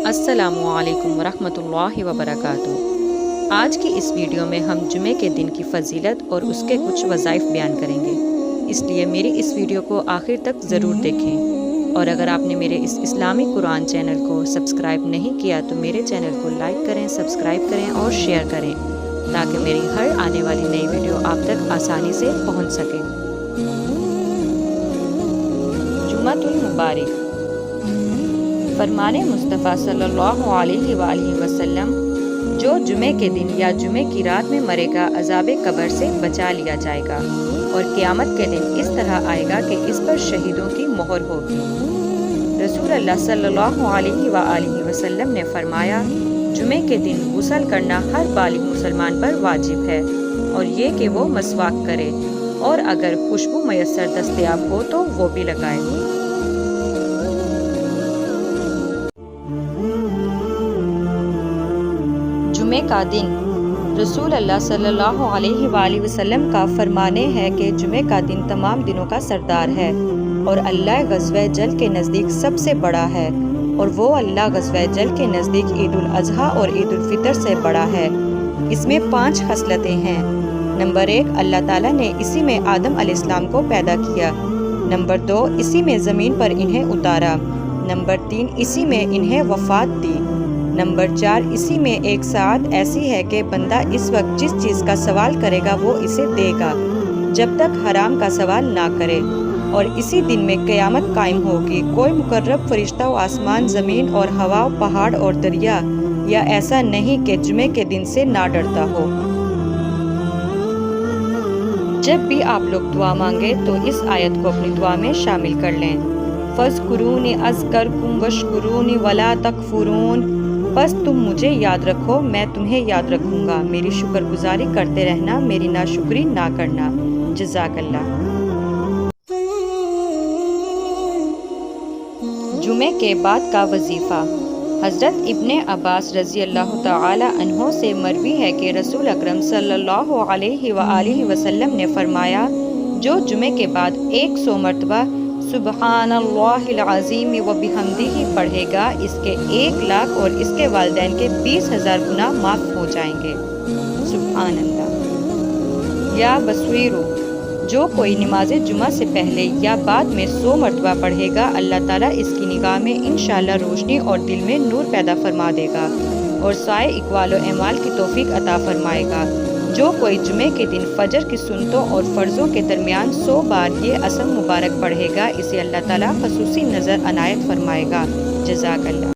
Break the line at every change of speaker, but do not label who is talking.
السلام علیکم ورحمۃ اللہ وبرکاتہ۔ آج کی اس ویڈیو میں ہم جمعے کے دن کی فضیلت اور اس کے کچھ وظائف بیان کریں گے، اس لیے میری اس ویڈیو کو آخر تک ضرور دیکھیں، اور اگر آپ نے میرے اس اسلامی قرآن چینل کو سبسکرائب نہیں کیا تو میرے چینل کو لائک کریں، سبسکرائب کریں اور شیئر کریں تاکہ میری ہر آنے والی نئی ویڈیو آپ تک آسانی سے پہنچ سکے۔ جمعۃ المبارک۔ فرمان مصطفیٰ صلی اللہ علیہ وآلہ وسلم، جو جمعے کے دن یا جمعے کی رات میں مرے گا عذاب قبر سے بچا لیا جائے گا، اور قیامت کے دن اس طرح آئے گا کہ اس پر شہیدوں کی مہر ہوگی۔ رسول اللہ صلی اللہ علیہ وآلہ وسلم نے فرمایا، جمعے کے دن غسل کرنا ہر بالغ مسلمان پر واجب ہے، اور یہ کہ وہ مسواک کرے، اور اگر خوشبو میسر دستیاب ہو تو وہ بھی لگائے۔ جمعے کا دن۔ رسول اللہ صلی اللہ علیہ وآلہ وسلم کا فرمانے ہے کہ جمعے کا دن تمام دنوں کا سردار ہے، اور اللہ غزوہ جل کے نزدیک سب سے بڑا ہے، اور وہ اللہ غزوہ جل کے نزدیک عید الاضحیٰ اور عید الفطر سے بڑا ہے۔ اس میں 5 خصلتیں ہیں۔ نمبر 1، اللہ تعالیٰ نے اسی میں آدم علیہ السلام کو پیدا کیا۔ نمبر 2، اسی میں زمین پر انہیں اتارا۔ نمبر 3، اسی میں انہیں وفات دی۔ نمبر 4، اسی میں ایک ساعت ایسی ہے کہ بندہ اس وقت جس چیز کا سوال کرے گا وہ اسے دے گا، جب تک حرام کا سوال نہ کرے، اور اسی دن میں قیامت قائم ہوگی۔ کوئی مقرب فرشتہ و آسمان، زمین اور ہوا، پہاڑ اور دریا، یا ایسا نہیں کہ جمعے کے دن سے نہ ڈرتا ہو۔ جب بھی آپ لوگ دعا مانگے تو اس آیت کو اپنی دعا میں شامل کر لیں۔ فاذکرونی اذکرکم واشکرونی ولا تکفرون۔ بس تم مجھے یاد رکھو، میں تمہیں یاد رکھوں گا، میری شکر گزاری کرتے رہنا، میری ناشکری نہ کرنا۔ جزاک اللہ۔ جمعے کے بعد کا وظیفہ۔ حضرت ابن عباس رضی اللہ تعالی عنہ سے مروی ہے کہ رسول اکرم صلی اللہ علیہ وآلہ وسلم نے فرمایا، جو جمعے کے بعد 100 مرتبہ سبحان اللہ العظیم وبحمدہ پڑھے گا، اس کے 1,00,000 اور اس کے والدین کے 20,000 گناہ معاف ہو جائیں گے۔ سبحان اللہ۔ یا بصیرو، جو کوئی نماز جمعہ سے پہلے یا بعد میں 100 مرتبہ پڑھے گا، اللہ تعالیٰ اس کی نگاہ میں انشاءاللہ روشنی اور دل میں نور پیدا فرما دے گا، اور سائے اقوال و اعمال کی توفیق عطا فرمائے گا۔ جو کوئی جمعے کے دن فجر کی سنتوں اور فرضوں کے درمیان 100 بار یہ اسم مبارک پڑھے گا، اسے اللہ تعالیٰ خصوصی نظر عنایت فرمائے گا۔ جزاک اللہ۔